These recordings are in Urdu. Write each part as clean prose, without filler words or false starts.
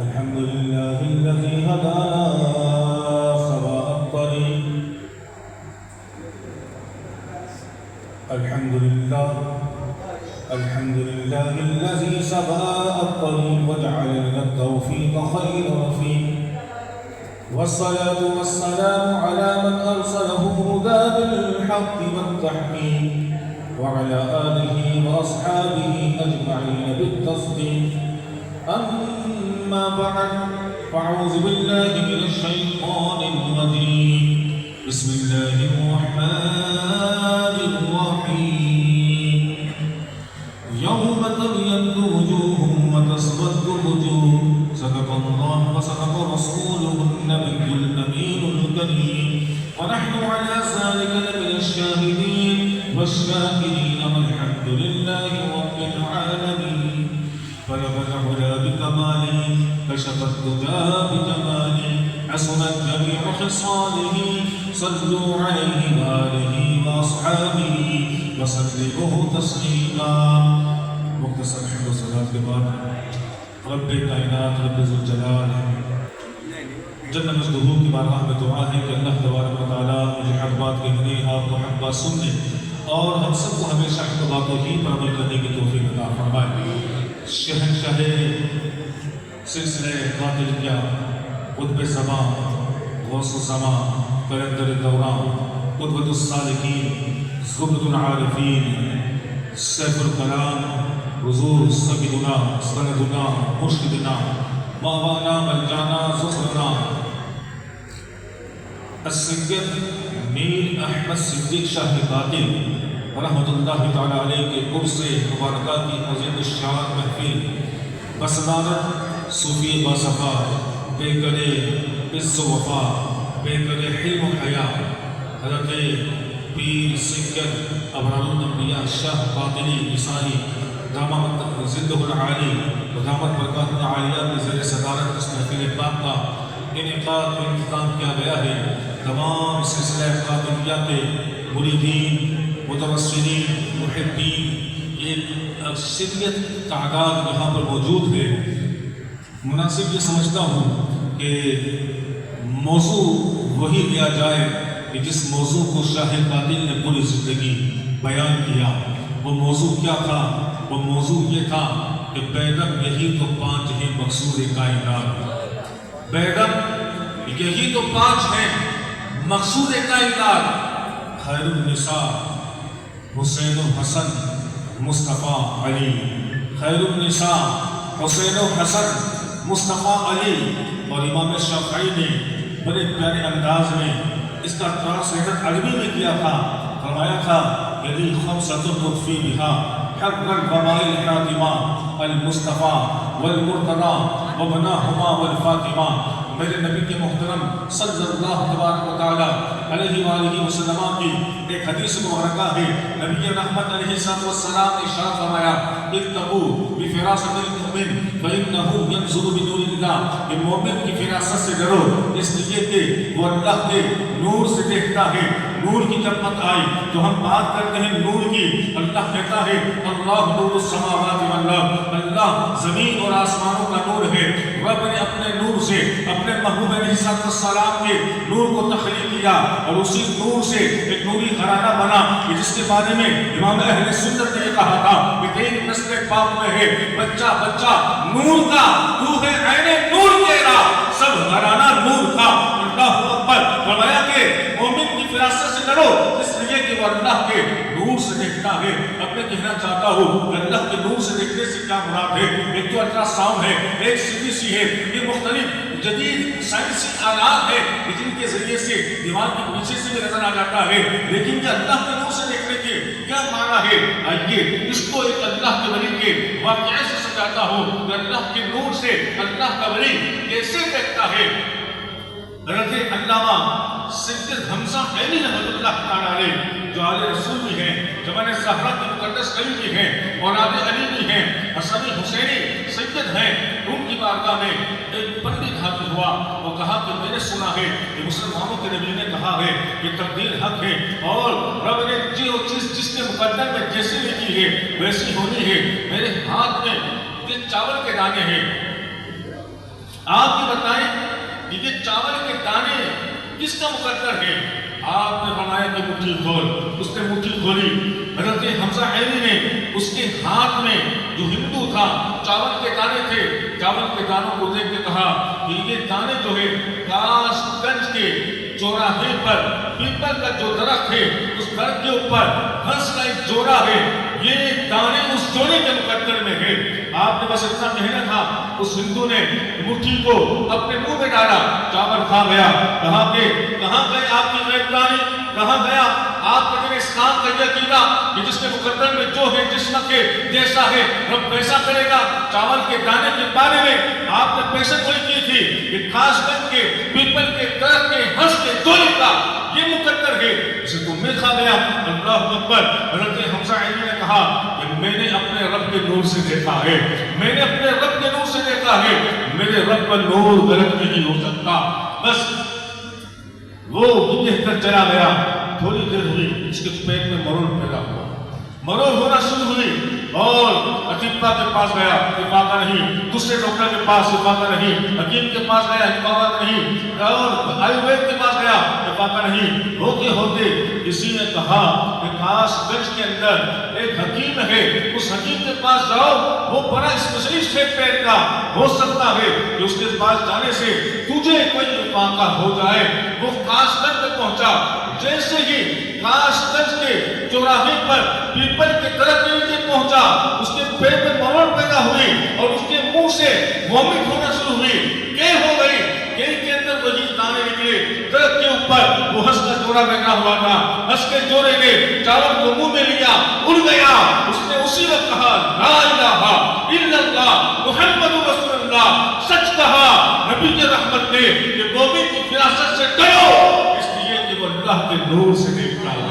الحمد لله الذي هدانا سواء الطريق. الحمد لله الذي سواء الطريق وجعل لنا التوفيق خير رفيق. والصلاة والسلام على من أرسله هدى بالحق والتحقيق وعلى آله وأصحابه أجمعين بالتصديق. أما بعد فأعوذ بالله من الشيطان الرجيم. بسم الله الرحمن الرحيم. يوم تبيض وجوه وتسود وجوه. صدق الله وصدق رسوله النبي الأمين الكريم. ونحن على ذلك لمن الشاهدين والشاكرين والحمد لله رب العالمين. بلغ العلا بكماله كشف الدجى بجماله حسنت جميع خصاله. صلوا عليه وآله وأصحابه وسلموا تسليما. مختصر حمد الصلاة کے بعد رب کائنات رب ذوالجلال جل مجدہ کی بارگاہ میں دعا ہے کہ اللہ تبارک و تعالیٰ مجھے حق بات کہنے، آپ کو حق بات سننے اور ہم سب کو ہمیشہ حق باتوں ہی پر عمل کرنے کی توفیق عطا فرمائے. شہنشاہ سلسلہ قادریہ قطب زمان غوث الزمان قلندر دوران قدوۃ السالکین زبدۃ العارفین سیف الکلام حضور سیدنا سندنا مرشدنا مولانا ملجانا ظفرنا السید میر احمد صدیق شاہ قاتل رحمۃ اللہ تعالیٰ علیہ کے قرص مبارکہ کی عظیم الشان محفل بصدارت صوفی باصفا بے قدر عز و وفا بے قدر حلم و حیا حضرت پیر سید ابرار الانبیاء شاہ قاتلی عیسائی دامت زندہ العالی و دامت برکات العالیہ کی زیر صدارت اس محفل پاک کا انعقاد و انتظام کیا گیا ہے. تمام سلسلہ قادریہ کے مریدین متوسلین محبین یہ اکثریت تعداد یہاں پر موجود ہے. مناسب یہ سمجھتا ہوں کہ موضوع وہی لیا جائے کہ جس موضوع کو شاہ قاتل نے پوری زندگی بیان کیا. وہ موضوع کیا تھا؟ وہ موضوع یہ تھا کہ بیگم یہی تو 5 ہیں مقصود کائنات. بیگم یہی تو 5 ہیں مقصود کائنات. خیر النساء حسین و حسن مصطفیٰ علی. خیر النساء حسین و حسن مصطفیٰ علی. اور امام شافعی نے بڑے پیارے انداز میں اس کا ٹرانسلیشن عربی میں کیا تھا. فرمایا تھا یدی خمسۃ نطفی بہا حق الفضائل الحاتمہ المصطفیٰ والمرتضیٰ وابناہما والفاطمہ. میرے نبی کے محترم صلی اللہ تبارک و تعالیٰ علیہ وآلہ وسلم کی ایک حدیث مبارکہ ہے. نبی رحمت علیہ السلام نے ارشاد فرمایا اتقوا بفراست المؤمن فإنه ينظر بنور اللہ. کہ مومن کی فراست سے ڈرو اس لیے کہ وہ اللہ کے نور سے دیکھتا ہے. نور کی جب بات آئی تو ہم بات کرتے ہیں نور کی. اللہ کہتا ہے اللہ نور السماوات والارض. اللہ زمین اور آسمانوں کا نور ہے. رب نے اپنے نور سے اپنے محبوب علیہ السلام کے نور کو تخلیق کیا اور اسی نور سے ایک نوری گھرانہ بنا کہ جس کے بارے میں امام اہل سنت نے یہ کہا تھا کہ تیری نسل پاک میں ہے بچہ بچہ نور کا. تو ہے عین نور تیرا سب گھرانہ نور کا. اللہ اکبر. فرمایا کہ مومن کی فراست سے ڈرو اس لیے کہ وہ اللہ کے نور سے دیکھتا ہے. اب میں کہنا چاہتا ہوں کہ اللہ کے نور سے دیکھنے سے کیا مراد ہے؟ ایک تو الٹرا ساؤنڈ ہے، ایک سی سی ہے. یہ مختلف جدید سائنسی آلات ہیں جن کے ذریعے سے دماغ کے پیچھے سے بھی نظر آ جاتا ہے. لیکن یہ اللہ کے نور سے دیکھنے کے کیا معنی ہے؟ آئیے اس کو ایک اللہ کے ولی کے واقعے سے سمجھاتا ہوں کہ اللہ کے نور سے اللہ کا ولی کیسے دیکھتا ہے. حضرت علامہ سید حمزہ عینی رحمۃ اللہ تعالیٰ علیہ جو آل رسول بھی ہیں، زمانِ زہرا کے مقدس قریب بھی ہیں، اولاد علی بھی ہیں، حسنی حسینی سید ہیں. ان کی بارگاہ میں ایک پنڈت حاضر ہوا. وہ کہا کہ میں نے سنا ہے کہ مسلمانوں کے نبی نے کہا ہے کہ تقدیر حق ہے اور رب نے جو چیز جس کے مقدر میں جیسی لکھی ہے ویسی ہونی ہے. میرے ہاتھ میں یہ چاول کے دانے ہیں آپ یہ بتائیں کہ یہ چاول کے دانے کس کا مقدر ہے؟ آپ نے فرمایا کہ مٹھی کھول. اس نے مٹھی کھولی. حضرت حمزہ عینی نے اس کے ہاتھ میں جو ہندو تھا چاول کے دانے تھے، چاول کے دانوں کو دیکھ کے کہا کہ یہ دانے جو ہے کاش گنج کے چوراہے پر پیپل کا جو درخت ہے اس درخت کے اوپر ہنس کا ایک جوڑا ہے، یہ دانے اس جوڑے کے مقدر میں ہے. آپ نے بس اتنا کہنا تھا. اس ہندو نے مٹھی کو اپنے منہ میں ڈالا، چاول کھا گیا. کہا کہ کہاں گئے آپ کی غیب دانی؟ کہاں گیا آپ کا جو اس کام کا یہ عقیدہ کہ جس کے مقدر میں جو ہے جسم کے جیسا ہے رب ویسا کرے گا؟ چاول کے دانے کے بارے میں آپ نے پیشن گوئی کی تھی کہ خاص کر کے پیپل کے درخت کے ہنس کے جوڑے کا یہ مقدر ہے، اسے تو میں کھا گیا. اللہ اکبر. حضرت حمزہ عینی نے کہا کہ میں نے اپنے رب کے نور سے دیکھا ہے، میں نے اپنے رب کے نور سے دیکھا ہے، میرے رب کا نور غلط نہیں ہو سکتا. بس وہ کہہ کر چلا گیا. تھوڑی دیر ہوئی اس کے پیٹ میں مرول پیدا ہوا، مرول ہونا شروع ہوئی اور اطباء کے پاس گیا، افاقہ نہیں. دوسرے ڈاکٹر کے پاس افاقہ نہیں. حکیم کے پاس گیا، افاقہ نہیں. اور آیوروید کے پاس گیا، افاقہ نہیں. ہوتے ہوتے کسی نے کہا کہ کاش گنج کے اندر ایک حکیم ہے، اس حکیم کے پاس جاؤ، وہ بڑا اسپیشلسٹ ہے پیر کا، ہو سکتا ہے کہ اس کے پاس جانے سے تجھے کوئی افاقہ ہو جائے. وہ کاش گنج میں پہنچا. جیسے ہی کاش گنج کے چوراہے پر پیپل کے درخت کے نیچے پہنچا، اس کے پیٹ میں مرول پیدا ہوئی اور اس کے منہ سے وامٹ ہونا شروع ہوئی. کیا ہو گئی؟ کے اندر وہی دانے نکلے. درخت کے اوپر وہ ہنس کا جوڑا بیٹھا ہوا تھا. ہنس کے جوڑے نے چاول کو منہ میں لیا، اڑ گیا. اس نے اسی وقت کہا لا الہ الا اللہ محمد رسول اللہ. سچ کہا نبی کی رحمت نے کہ مومن کی فراست سے ڈرو، اس لیے کہ وہ اللہ کے نور سے دیکھتا ہے.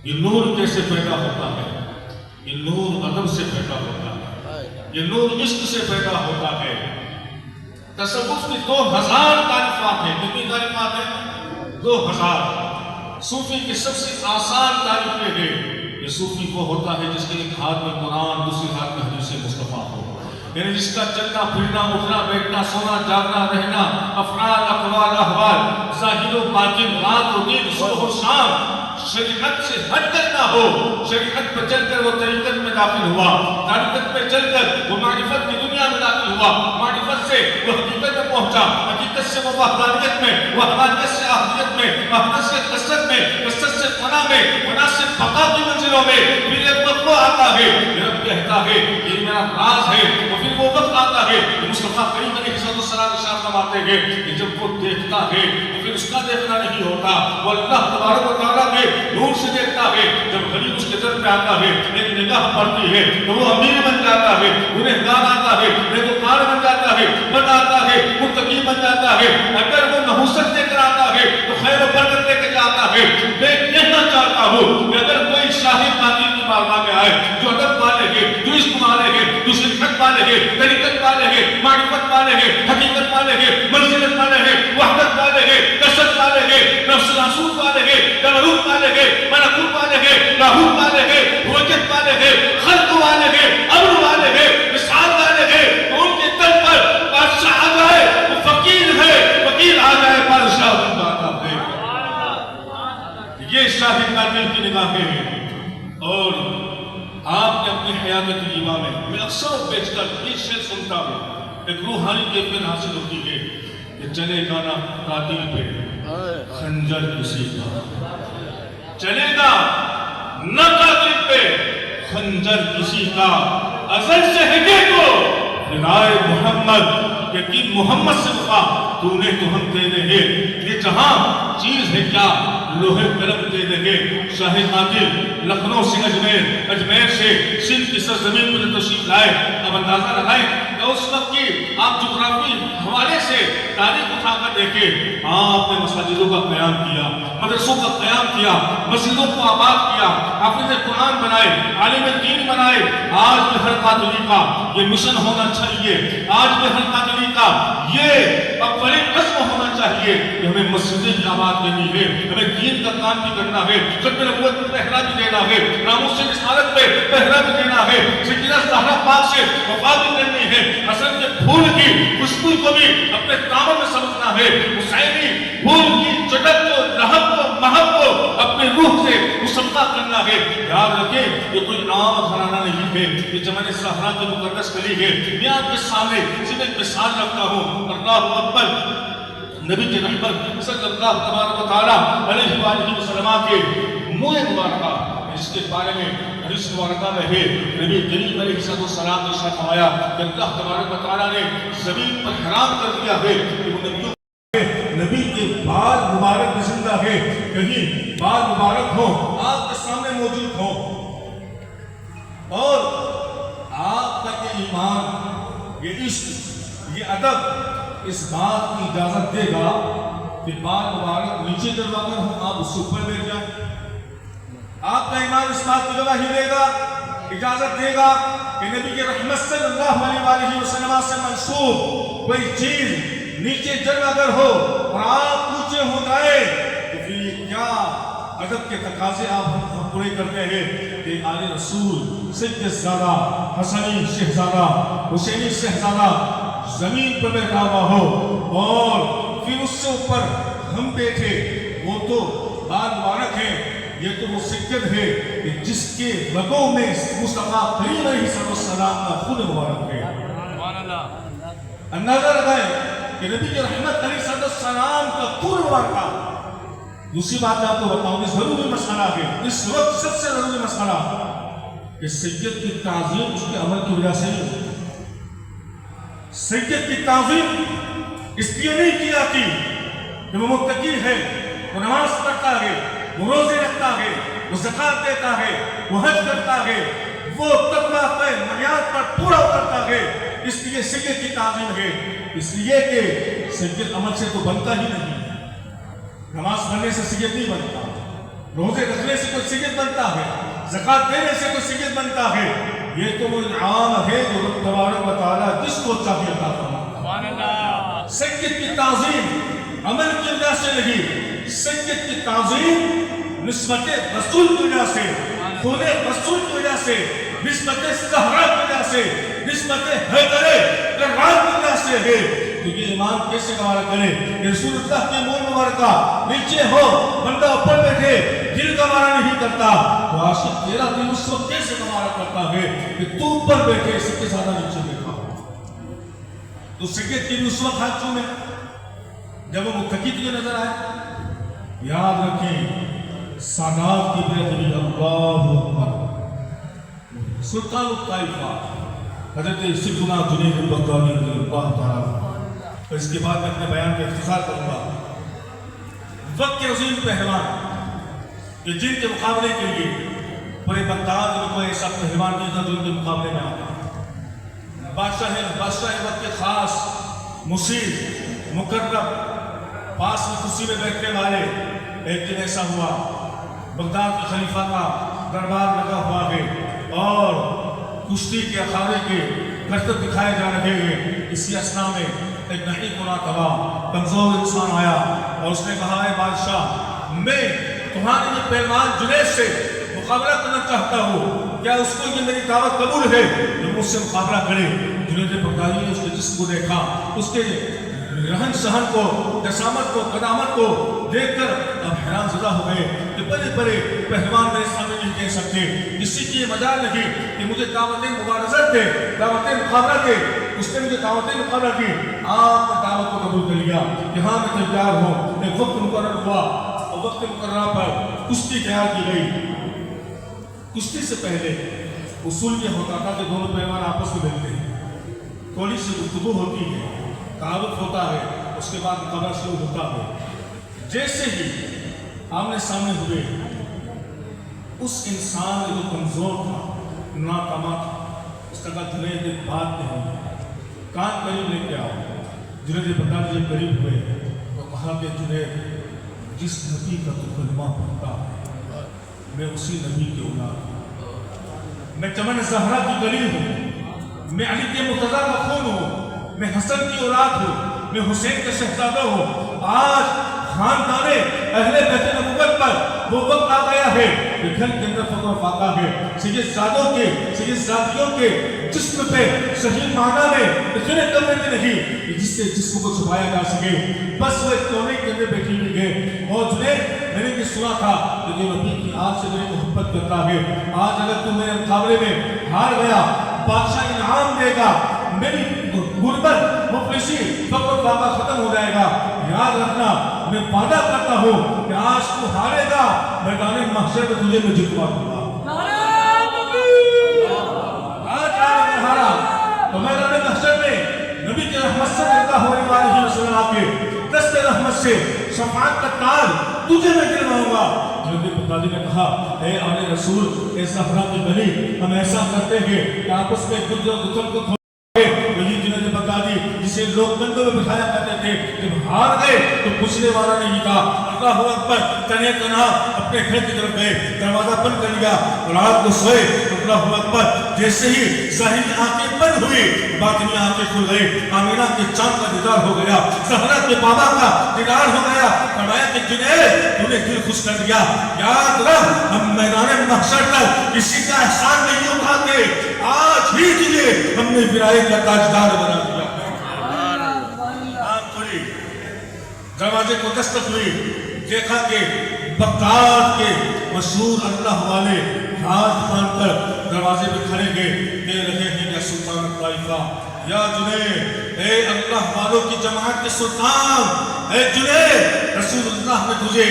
یہ نور کیسے پیدا ہوتا ہے؟ یہ نور ادب سے پیدا ہوتا ہے، یہ نور عشق سے پیدا ہوتا ہے. تصوف کی 2000 تعریفات ہیں. کتنی تعریفات ہیں؟ 2000. صوفی کی سب سے آسان تعریفیں ہیں. یہ صوفی وہ ہوتا ہے جس کے ایک ہاتھ میں قرآن، دوسری ہاتھ میں حدیث مصطفیٰ ہو، یعنی جس کا چلنا پھرنا، اٹھنا بیٹھنا، سونا جاگنا رہنا، افعال اقوال احوال، ظاہر و باطن، رات و دن، صبح و شام شریعت سے ہٹ کر نہ ہو. شریعت پہ چل کر وہ طریقت میں داخل ہوا، طریقت پہ چل کر وہ معرفت کی دنیا میں داخل ہوا، معرفت سے وہ حقیقت میں پہنچا، حقیقت سے وہ وحدانیت میں، وحدانیت سے احدیت میں، احدیت سے کثرت میں، کثرت سے فنا میں، فنا سے بقا کی منزلوں میں. پھر ایک وقت وہ آتا ہے، رب کہتا ہے یہ میرا راز ہے. اور پھر وہ وقت آتا ہے کہ مصطفیٰ کریم علیہ السلام ارشاد فرماتے ہیں کہ جب وہ دیکھتا ہے تو پھر اس کا دیکھنا نہیں ہوتا، وہ اللہ تبارک و تعالیٰ کے نور سے دیکھتا ہے. جب غریب اس کے در پہ آتا ہے، ایک نگاہ پڑتی ہے تو وہ امیر بن جاتا ہے، گنہگار آتا ہے، نیکوکار بن جاتا ہے، بد آتا ہے، متقی بن جاتا ہے. اگر وہ نحوست لے کر آتا ہے تو خیر و برکت لے کے جاتا ہے. میں کہنا چاہتا ہوں کہ اگر کوئی شاہی قادر کی بارگاہ میں آئے جو ادب والے ہیں، جو عشق والے ہیں، جو شرکت والے ہیں، طریقت والے ہیں، معرفت والے ہیں، حقیقت والے ہیں، منزلت والے ہیں، وحدت والے ہیں، کثرت والے ہیں، نفس ناسوت والے ہیں، جبروت والے ہیں، ملکوت والے ہیں، لاہوت والے ہیں، وجد والے ہیں، خلق والے ہیں، امر والے ہیں، مثال والے ہیں، تو ان کے در پر بادشاہ آ جائے وہ فقیر ہے، فقیر آ جائے بادشاہ بن جاتا ہے. یہ شاہد قاتل کی نگاہیں ہیں. اور آپ نے اپنی حیات طیبہ میں اکثر و بیشتر یہ شعر سنتا ہوں، ایک روحانی کیفیت حاصل ہوتی ہے کہ چلے گا نہ قاتل پہ خنجر کسی کا، چلے گا نہ قاتل پہ خنجر کسی کا. ازل سے ہے یہ تو فدائے محمد، یقین محمد سے وفا تو نے تو ہم تیرے ہیں. یہ جہاں چیز ہے کیا لوہے قلم دے دیں گے. شاہ قاتل لکھنؤ سے اجمیر، اجمیر سے سندھ کی سرزمین پر تشریف لائے. اب اندازہ لگائیں کہ اس وقت کی آپ جغرافی حوالے سے تاریخ اٹھا کر دیکھیں. آپ نے مساجدوں کا قیام کیا، مدرسوں کا قیام کیا، مسجدوں کو آباد کیا، حافظ قرآن بنائے، عالم دین بنائے. آج بھی ہر قاتلی کا یہ مشن ہونا چاہیے. آج بھی ہر قاتلی کا یہ اب بڑے عزم ہونا چاہیے کہ ہمیں مسجدیں بھی آباد کرنی ہے، ہمیں دین کا کام بھی کرنا ہے، ختم نبوت میں پہرا بھی دینا ہے، ناموس رسالت پہ پہرا بھی دینا ہے، سیدہ زہرا پاک سے وفا بھی کرنی ہے، حسن کے پھول کی خوشبو کو بھی اپنے دامن میں سمجھنا ہے، حسینی پھول کی چٹک کو، لہب کو، مہک کو اپنے روح سے مسمہ کرنا ہے۔ یاد رکھیں یہ کوئی عام گھرانہ نہیں ہے، یہ جمال زہرا کی مقدس گلی ہے۔ میں آپ کے سامنے صرف ایک مثال رکھتا ہوں، اللہ اکبر، نبی کی رحمت صلی اللہ تبارک و تعالیٰ علیہ وآلہ وسلم کے منہ مبارکہ اس کے بارے میں حدیث مبارکہ میں ہے، نبی کریم علیہ السلام نے ارشاد فرمایا کہ اللہ تبارک و تعالیٰ نے زمین پر حرام کر دیا ہے کہ وہ نبی کے بال مبارک زندہ ہے، کہیں بال مبارک ہوں آپ کے سامنے موجود ہوں، اور آپ کا یہ ایمان، یہ عشق، یہ ادب اس بات کی اجازت دے گا کہ بال مبارک نیچے کروا کر ہوں آپ اس سے اوپر بیٹھ جائیں؟ آپ کا ایمان اس بات کی گواہی دے گا، اجازت دے گا کہ نبی کی رحمت صلی اللہ علیہ وسلم سے منسوب کوئی چیز نیچے جل اگر ہو اور آپ اونچے ہو جائے تو پھر کیا ادب کے تقاضے آپ ہم پورے کرتے ہیں کہ آل رسول سید زادہ حسنی شہزادہ حسینی شہزادہ زمین پر بیٹھا ہوا ہو اور پھر اس سے اوپر ہم بیٹھے، وہ تو بال مبارک ہے، یہ تو وہ سجد ہے کہ جس کے رگوں میں مصطفیٰ کریم علیہ السلام کا خون مبارک ہے۔ اندازہ لگائیں کہ نبی کی رحمت علیہ السلام کا خون مبارکہ۔ دوسری بات میں آپ کو بتاؤں گی، ضروری مسئلہ ہے اس وقت سب سے ضروری مسئلہ کہ سید کی تعظیم اس کے عمل کی وجہ سے نہیں ہوتی۔ سید کی تعظیم اس لیے نہیں کی جاتی کہ وہ متقی ہے، وہ نماز پڑھتا ہے، وہ روزے رکھتا ہے، وہ زکات دیتا ہے، وہ حج کرتا ہے، وہ تقویٰ کے معیار پر پورا اترتا ہے، اس لیے سید کی تعظیم ہے۔ اس لیے کہ سید عمل سے تو بنتا ہی نہیں، نماز پڑھنے سے سید نہیں بنتا، روزے رکھنے سے کوئی سید بنتا ہے، زکات دینے سے کوئی سید بنتا ہے، یہ تو وہ انعام ہے جو رب تبارک و تعالیٰ جس کو چاہیے عطا فرماتا۔ سید کی تعظیم عمل کی وجہ سے نہیں، سید کی تعظیم نسبت رسول کی وجہ سے، خون رسول کی وجہ سے، نسبت زہرا کی وجہ سے، نسبت حیدر کرار کی وجہ سے ہے۔ تو یہ ایمان کیسے گوارا کرے کہ رسول اللہ کے منہ مبارکہ نیچے ہو، بندہ اوپر بیٹھے، دل گوارا نہیں کرتا، تو عاشق تیرا دل اس وقت کیسے گوارا کرتا ہے کہ تو اوپر بیٹھے، اس سے زیادہ نیچے بیٹھا تو سید کی بھی اس وقت ہاتھ چومے جب وہ متقی تجھے نظر آئے۔ یاد رکھیں سادات کی بیعت بھی اللہ اکبر، سلطان الطائفہ حضرت سیدنا جنید البغدادی رضی اللہ تعالیٰ۔ اور اس کے بعد میں اپنے بیان کا اختصار کروں گا۔ وقت کے عظیم پہلوان کہ جن کے مقابلے کے لیے بڑے بغداد میں کوئی ایسا پہلوان نہیں تھا جو ان کے مقابلے میں آتا۔ بادشاہ وقت کے خاص مصیر مقرب پاس میں کرسی میں بیٹھنے والے، ایک دن ایسا ہوا بغداد کے خلیفہ کا دربار لگا ہوا ہے اور کشتی کے اکھاڑے کے کرتب دکھائے جا رہے ہیں۔ اسی اثنا میں ایک نہیں مناقبہ کمزور انسان آیا اور اس نے کہا، اے بادشاہ، میں تمہارے یہ پہلوان جنید سے مقابلہ کرنا چاہتا ہوں، کیا اس کو یہ میری دعوت قبول ہے جو مجھ سے مقابلہ کرے؟ جنید بغدادی نے اس کے جسم کو دیکھا، اس کے رہن سہن کو، جسامت کو، قدامت کو دیکھ کر اب حیران زدہ ہو گئے کہ بڑے بڑے پہلوان میرے سامنے نہیں کہہ سکتے، کسی کی یہ مجال نہیں کہ مجھے دعوت مبارزت دے، دعوت مقابلہ دے۔ اس نے مجھے دعوت مقابلہ کی، آپ نے دعوت کو قبول کر لیا کہ ہاں میں تیار ہوں۔ ایک وقت مقرر ہوا اور وقت مقررہ پر کشتی تیار کی گئی۔ کشتی سے پہلے اصول یہ ہوتا تھا کہ دونوں پہلوان آپس میں ملتے ہیں، تھوڑی سی گفتگو ہوتی ہے، تعارف ہوتا ہے، اس کے بعد مقابلہ شروع ہوتا ہے۔ جیسے ہی آمنے سامنے ہوئے، اس انسان جو کمزور تھا، ناکامہ تھا، اس کا کہا، جنید ایک بات نہیں، کان قریب لے کے آؤ۔ جنید بغدادی جب قریب ہوئے تو کہا کہ جنید، جس نبی کا تو کلمہ پڑھتا ہے، میں اسی نبی کی اولاد ہوں، میں چمن زہرا کی گلی ہوں، میں علی کے مرتضیٰ کا خون ہوں، میں حسن کی اولاد ہوں، میں حسین کا شہزادہ ہوں. آج خاندان اہل بیت نبوت پر وہ وقت آ گیا ہے کہ گھر کے اندر فخر و فاقہ ہے. سید زادوں کے سید زادیوں کے جسم پہ صحیح معنی میں اتنے کمرے میں نہیں کہ جس سے جسم کو چھپایا جا سکے. بس وہ ایک کونے کے اندر بیٹھی ہوئی ہے. اور جنید میں نے یہ سنا تھا کہ جو نبی کی آج سے میری محبت کرتا ہے, آج اگر تم میرے مقابلے میں ہار گیا, بادشاہ انعام دے گا, میری غربت مفلسی فقر و فاقہ ختم ہو جائے گا. یاد رکھنا, میں وعدہ کرتا ہوں کہ آج تو ہارے گا, میدان محشر میں تجھے میں جتوا دوں گا. آج اگر ہارا تو میدان محشر میں نبی کی رحمت سے اللہ علیہ وسلم آپ کے دست رحمت سے شفاعت کا تاج تجھے میں دلواؤں گا. حضرت بغدادی نے کہا, اے آل رسول, اے زہرا کی بنی, ہم ایسا کرتے ہیں کہ آپس میں گتل کو جنید بغدادی جسے لوگ بندوں میں بٹھایا کرتے تھے, جب ہار گئے تو پوچھنے والا نہیں تھا. اللہ اکبر, تنے تنہا اپنے گھر کی طرف گئے, دروازہ بند کر لیا, رات کو سوئے. اللہ اکبر, جیسے ہی ظاہری آنکھیں بند ہوئی, باطنی آنکھیں کھل گئی. آمینہ کے چاند کا دیدار ہو گیا, زہرا کے بابا کا دیدار ہو گیا. فرمایا کہ جنید, تو نے دل خوش کر دیا. یاد رکھ, ہم میدان محشر تک کسی کا احسان نہیں اٹھاتے, آج ہی تجھے ہم نے ولایت کا تاجدار بنا دیا. آنکھ کھلی, دروازے کو دستک ہوئی, دیکھا کہ بغداد کے مشہور اللہ والے ہاتھ باندھ کر دروازے پہ کھڑے گئے, کہہ رہے ہیں, یا سلطان الطائفہ, یا جنید, اے اللہ والوں کی جماعت کے سلطان, اے جنید, رسول اللہ نے تجھے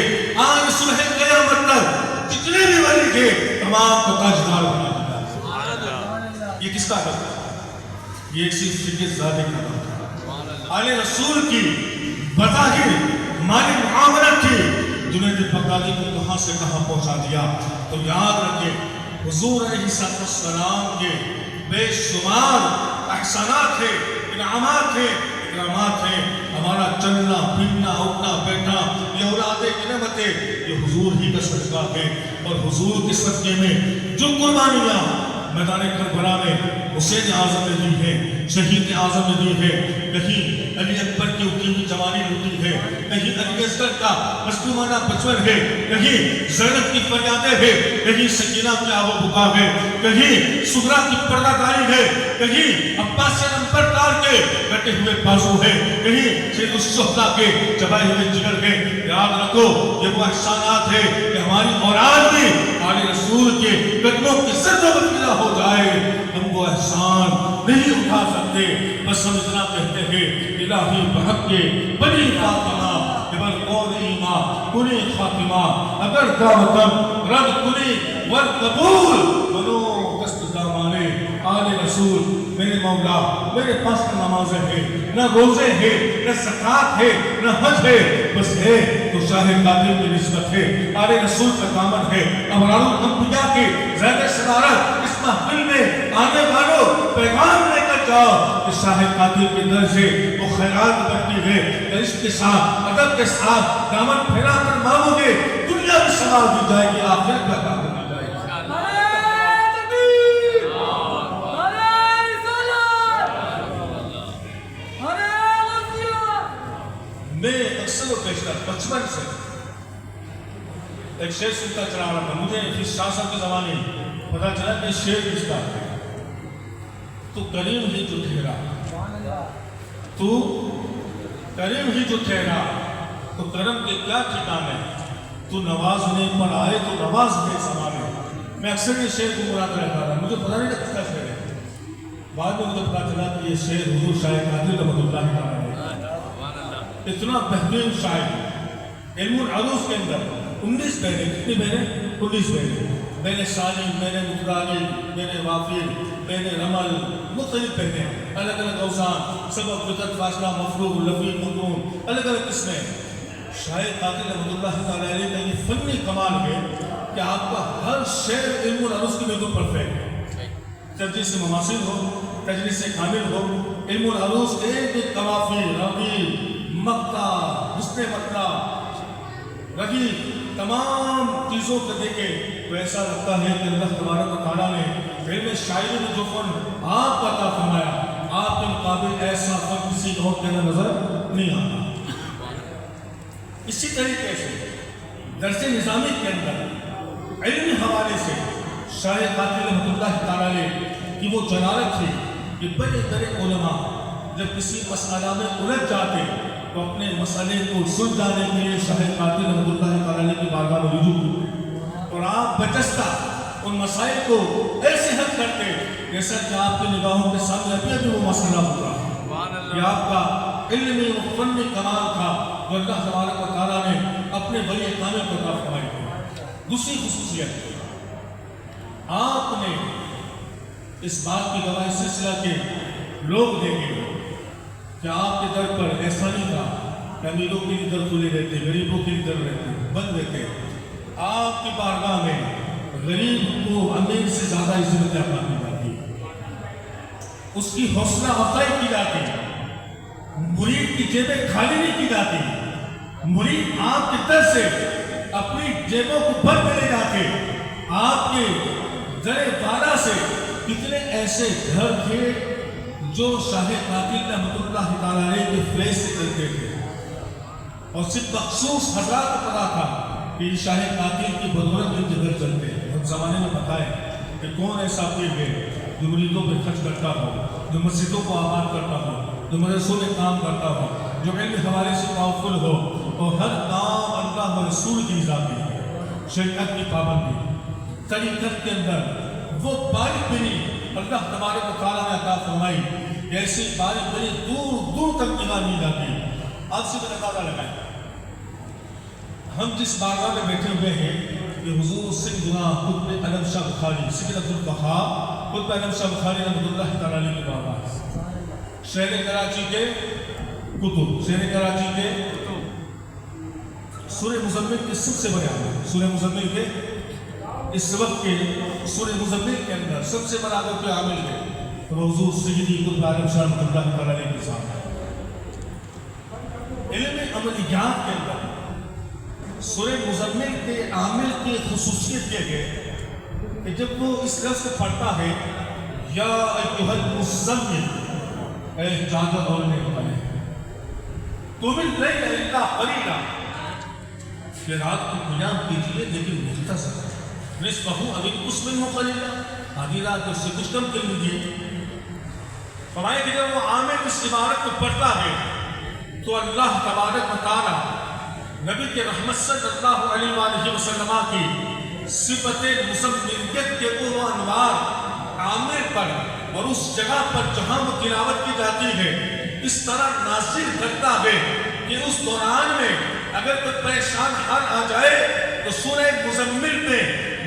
آج صلح قیامت تک جتنے بھی ولی تھے تمام کو تاجدار بنا دیا. یہ کس کا ہے؟ یہ ایک سید زادے کا تھا. آل رسول کی بظاہر مالی معاملت تھی, جنید بغدادی کو کہاں سے کہاں پہنچا دیا. تو یاد رکھیں, حضور علیہ السلام کے بے شمار احسانات ہیں, انعامات ہیں, اکرامات ہیں. ہمارا چلنا پھرنا اٹھنا بیٹھنا, یہ اولاد نعمتیں, یہ حضور ہی کا صدقہ ہے. اور حضور کے صدقے میں جو قربانیاں میدان کربلا میں حسین اعظم نے دی ہے, شہید اعظم نے دی ہے, کہیں علی اکبر کی اکیمی جوانی لوٹی ہے, کہیں علی اصغر کا مظلومانہ بچپن ہے, کہیں زینب کی فریادیں ہے, کہیں سکینہ کی آہ و بکا ہے, کہیں سغرا کی پردہ داری ہے, کہیں عباس نمبر تار کے کٹے ہوئے بازو ہے, کہیں سید الشہداء کے چبائے ہوئے جگر ہے. یاد رکھو, یہ وہ احسانات ہے کہ ہماری اولاد بھی آل رسول کے قدموں کی زد و بطلا ہو جائے. ہم وہ احسان نہیں اٹھا سکتے, بس ہم اتنا کہتے ہیں, الہی بحق کے بنی فاطمہ ابن قول ایمان کنی خاتمہ, اگر دعوتم رد کنی والقبول بنو دست دامانے آل رسول. میرے مولا, میرے پاس نہ نمازیں ہیں, نہ روزے ہیں, نہ زکوٰۃ ہے, نہ حج ہے, بس ہے تو شاہ قادر کی نسبت ہے, آل رسول کا دامن ہے. ابرار الانبیاء کی زید صدارت اس محفل میں آنے والوں پیغام لے کر جاؤ کہ شاہ قادر کے در سے وہ خیرات بڑھتی ہے. عشق کے ساتھ, ادب کے ساتھ دامن پھیلا کر مانگو گے, دنیا بھی سنبھال دی جائے گی, آخرت کا کام دی جائے گی. میں اکثر و بیشتر بچپن سے ایک شعر سنتا چلا رہا تھا. مجھے پھر شاہ صاحب کے زمانے پتا چلا کہ شعر کس کا ہے. تو کریم ہی جو ٹھہرا, تو کریم ہی جو ٹھہرا, تو کرم کے کیا ٹھکانے, تو نوازنے پر آئے تو نواز بے زمانے. میں اکثر یہ شعر کو مراد رہتا تھا, مجھے پتا نہیں کس کا شعر ہے. بعد میں مجھے پتا چلا کہ یہ شعر حضور شاہ قادر رحمۃ اللہ تعالیٰ ہے. اتنا بہترین شاعر, علم العروض کے اندر 19 بہنیں, کتنی بہنیں؟ 19 بہنیں. بہن سالم, بہن مترالی, بہن وافر, بہن رمل, مختلف بہنیں, الگ الگ اوزان, سبب, وطن, فاصلہ, مفروغ, لفیق, مقرون, الگ الگ قسمیں. شاہ قادر رحمۃ اللہ تعالیٰ علیہ کا یہ فنی کمال ہے کہ آپ کا ہر شعر علم العروض کی بالکل پرفیکٹ, تجوید سے مماثل ہو, تجوید سے کامل ہو. علم العروض ایک ایک قوافی, ربی, مقطع, حسن مقطع, ربی, تمام چیزوں کو دیکھے تو ایسا لگتا ہے کہ اللہ تبارک و تعالیٰ نے علم شاعری میں جو فن آپ کو عطا فرمایا, آپ کے مقابل ایسا فرق کسی اور کے اندر نظر نہیں آتا. اسی طریقے سے درس نظامی کے اندر علمی حوالے سے شاہ قاتل رحمۃ اللہ تعالیٰ علیہ کی وہ جلالت تھی کہ بڑے بڑے علماء جب کسی مسئلہ میں الجھ جاتے تو اپنے مسئلے کو سلجھانے کے لیے شاہ قاتل رحمۃ اللہ تعالیٰ علیہ کی بارگاہ میں رجوع ہوتے اور آپ بچستہ ان مسائل کو ایسے حل کرتے جیسا کہ آپ کی نگاہوں کے سامنے ابھی وہ مسئلہ ہو رہا. یہ آپ کا علمی و فنی کمال تھا جو اللہ تبارک و تعالیٰ نے اپنے بڑے کامل کو عطا فرمائی تھی. دوسری خصوصیت آپ نے اس بات کی گواہی سلسلہ کے لوگ دیں گے کہ آپ کے در پر ایسا نہیں تھا کہ امیروں کے لیے در کھلے رہتے, غریبوں کے لیے در رہتے بند رہتے. آپ کی بارگاہ میں غریب کو امیر سے زیادہ عزت عطا کی جاتی, اس کی حوصلہ افزائی کی جاتی, مرید کی جیبیں خالی نہیں کی جاتی. مرید آپ کے در سے اپنی جیبوں کو بھر کے لے جاتے. آپ کے در بالا سے کتنے ایسے گھر تھے جو شاہ قاتل رحمۃ اللہ تعالیٰ علیہ کے فیض سے چلتے تھے اور صرف مخصوص حضرات کو پتا تھا کہ شاہ قاتل کی بدولت ان کے گھر چلتے ہیں. ہم زمانے میں بتائیں کہ کون ایسا پیر ہے جو مریدوں پہ خرچ کرتا ہو, جو مسجدوں کو آباد کرتا ہو, جو مدرسوں میں کام کرتا ہو, جو علم حوالے سے پاورفل ہو اور ہر کام اللہ و رسول کی ذاتی شریعت کی پابندی طریقت کے اندر وہ باریک بینی اللہ تبارک و تعالیٰ نے عطا فرمائی. ایسی باریک بینی دور دور تک نگاہ نہیں جاتی. آپ سے میں اندازہ لگائیں ہم جس بارگاہ میں بیٹھے ہوئے ہیں کہ حضور سیدنا قطب علم شاہ بخاری سیدنا الفقہاء قطب علم شاہ بخاری رحمۃ اللہ تعالیٰ علیہ کی بارگاہ, شہر کراچی کے کتب, شہر کراچی کے سورہ مزمل کے سب سے بڑے عالم, سورہ مزمل کے اس وقت کے سورہ مزمل کے اندر سب سے بڑا جو عامل ہے حضور سیدی قطب عالم شاہ رحمۃ اللہ تعالیٰ علیہ کے ساتھ. علم عملیات کے اندر سورہ مزمل کے عامل کی خصوصیت یہ ہے کہ جب وہ اس لفظ کو پڑھتا ہے یا ایھا المزمل, اے چادر اوڑھنے والے, قم اللیل الا قلیلا, کہ رات کو قیام کیجیے لیکن مختصر, نصفہ او انقص منہ قلیلا, آدھی رات کو اس سے کچھ کم کر لیجیے. فرمایا کہ جب وہ عامل اس عبارت کو پڑھتا ہے تو اللہ تبارک و تعالیٰ نبی کے رحمت صلی اللہ علیہ وآلہ وسلم کی صفت مزملیت کے وہ انوار عامل پر اور اس جگہ پر جہاں وہ تلاوت کی جاتی ہے اس طرح نازل کرتا ہے کہ اس دوران میں اگر کوئی پریشان حال آ جائے تو سورہ مزمل میں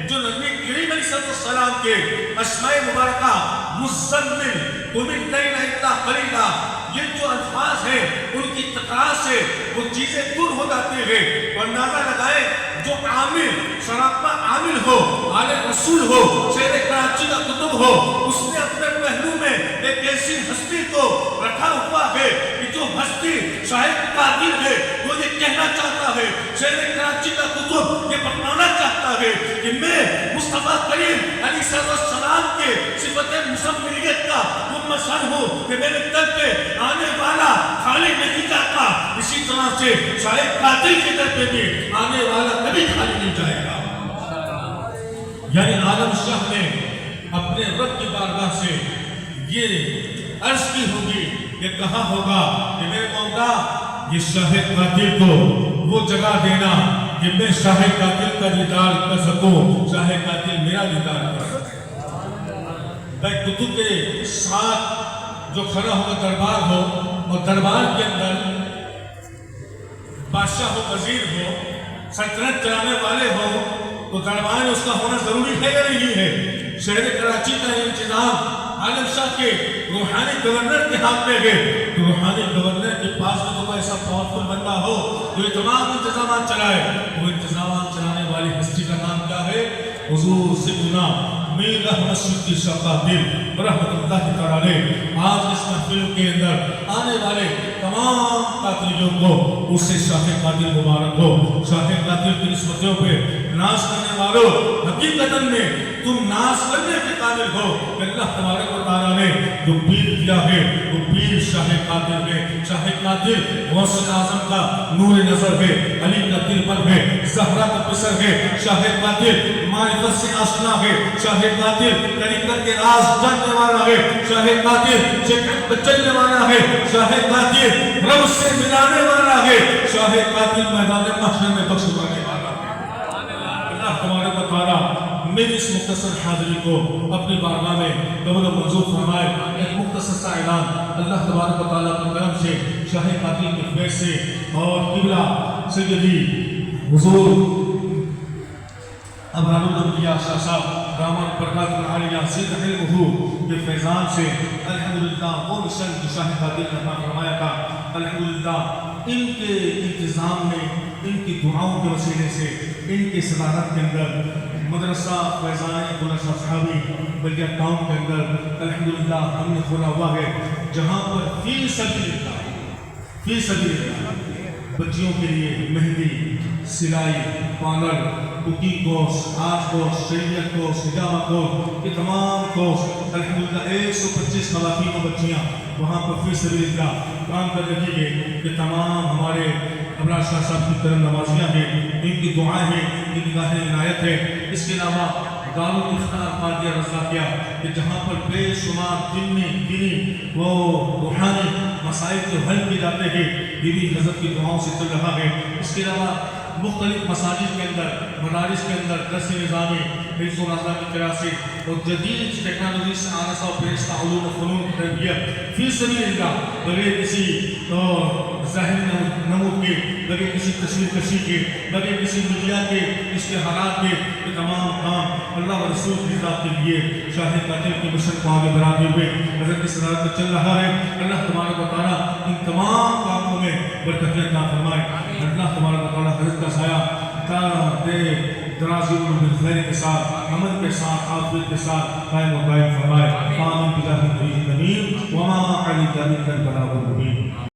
جو نبی کریم علیہ السلام کے اسماء مبارکہ مزمل قم اللیل الا قلیلا, یہ جو الفاظ ہیں ان کی تکرار سے وہ چیزیں دور ہو جاتی ہیں. اور اندازہ لگائے جو عامل شراکت عامل ہو, عالم رسول ہو, شہر کراچی کا کتب ہو, اس نے اپنے پہلو میں ایک ایسی ہستی کو رکھا ہوا ہے کہ جو ہستی شاہد قاتل ہے وہ یہ کہنا چاہتا ہے, شہر کراچی کا کتب یہ بتانا چاہتا ہے کہ میں مصطفیٰ کریم علیہ السلام کے صفت مزملیت کا ممثل ہوں کہ میرے دل پہ آنے والا خالی نہیں جاتا, اسی طرح سے شاہد قاتل کے در پہ بھی آنے والا کبھی خالی نہیں جائے گا. یعنی عالم شاہ نے اپنے رب کی بارگاہ سے یہ عرض کی ہوگی, یہ کہا ہوگا کہ میرے مولا یہ شاہ قاتل کو وہ جگہ دینا کہ میں شاہ قاتل کا دیدار کر سکوں, شاہ قاتل میرا دیدار کر سکوں. میں کتب کے ساتھ جو کھڑا ہوگا دربار ہو اور دربار کے اندر بادشاہ ہو, وزیر ہو, سلطنت چلانے والے ہو تو دربار میں اس کا ہونا ضروری ہے یا نہیں ہے. شہر کراچی کا انتظام عالم شاہ کے روحانی گورنر کے ہاتھ میں ہے, تو روحانی گورنر کے پاس میں تو کوئی ایسا پاورفل بندہ ہو جو یہ تمام انتظامات چلائے. وہ انتظامات چلانے والی ہستی کا نام کیا ہے؟ حضور سیدنا میر احمد صدیق شاہ قاتل رحمۃ اللہ تعالیٰ علیہ. آج اس محفل کے اندر آنے والے تمام قاتلیوں کو اس سے شاہ قاتل مبارک ہو. شاہ قاتل کی نسبتوں پہ ناز کرنے والوں, حقیقتاً میں تم ناز کرنے کے کامل ہو کہ اللہ تبارک و تعالیٰ نے جو پیر دیا ہے وہ پیر شاہ قادر ہے. شاہ قادر غوث اعظم کا نور نظر ہے, علی کا دل پر ہے, زہرا کا پسر ہے. شاہ قادر معرفت سے آشنا ہے. شاہ قادر طریقت کے راز جاننے والا ہے. شاہ قادر شکایت بچنے والا ہے. شاہ قادر رب سے ملانے والا ہے. شاہ قادر میدان محشر میں بخشوانے والا ہے. اللہ تبارک و تعالیٰ میری اس مختصر حاضری کو اپنی بارگاہ میں قبول و منظور فرمائے. ایک مختصر سا اعلان اللہ تبارک و تعالیٰ کے کرم سے شاہ قادر کے فیض سے اور قبلہ سیدی حضور ابرار الانبیاء شاہ صاحب دامن برکات العالیہ زد علمہ کے فیضان سے الحمدللہ وہ مشن جو شاہ قادر نے عطا فرمایا تھا, الحمدللہ ان کے انتظام میں, ان کی دعاؤں کے وسیلے سے, ان کی صدارت کے اندر مدرسہ فیضان عبداللہ شاہ صحابی بلدیہ ٹاؤن کے اندر الحمدللہ ہم نے کھولا ہوا ہے, جہاں پر فی سبیل اللہ بچیوں کے لیے مہندی, سلائی, parlour, cooking course, art course, شریعت کورس, حجامہ کورس, یہ تمام کورس الحمدللہ 125 خواتین و بچیاں وہاں پر فی سبیل اللہ کام کر رہی ہے. کہ تمام ہمارے ابرار شاہ صاحب کی کرم نوازیاں ہیں, ان کی دعائیں ہیں, ان کی نگاہ عنایت ہے. اس کے علاوہ دارالافطار قادریہ رضاقیہ کہ جہاں پر بے شمار دینی وہ روحانی مسائل کو حل کیے جاتے ہیں, یہ بھی حضرت کی دعاؤں سے چل رہا ہے. اس کے علاوہ مختلف مساجد کے اندر, مدارس کے اندر درس نظامی, حفظ و نظام کی کلاسی اور جدید ٹیکنالوجی سے آرسہ و پیشہ علوم و فنون کی تربیت فی سبیل اللہ بغیر کسی ظاہری نمود کے, بغیر کسی تصویر کشی کے, بغیر کسی میڈیا کے اشتہارات کے, یہ تمام کام اللہ و رسول کی ذات کے لیے شاہ قادر کے مشن کو آگے بڑھاتے ہوئے حضرت کی صدارت میں چل رہا ہے. اللہ تبارک و تعالیٰ ان تمام کاموں میں برکت عطا فرمائے. اللہ تبارک و تعالیٰ حضرت کا سایہ درازی عمر بالخیر کے ساتھ, امن کے ساتھ, عافیت کے ساتھ قائم و قائم فرمائے. آمین بجاہ النبی الامین وما علیک الا البلاغ المبین.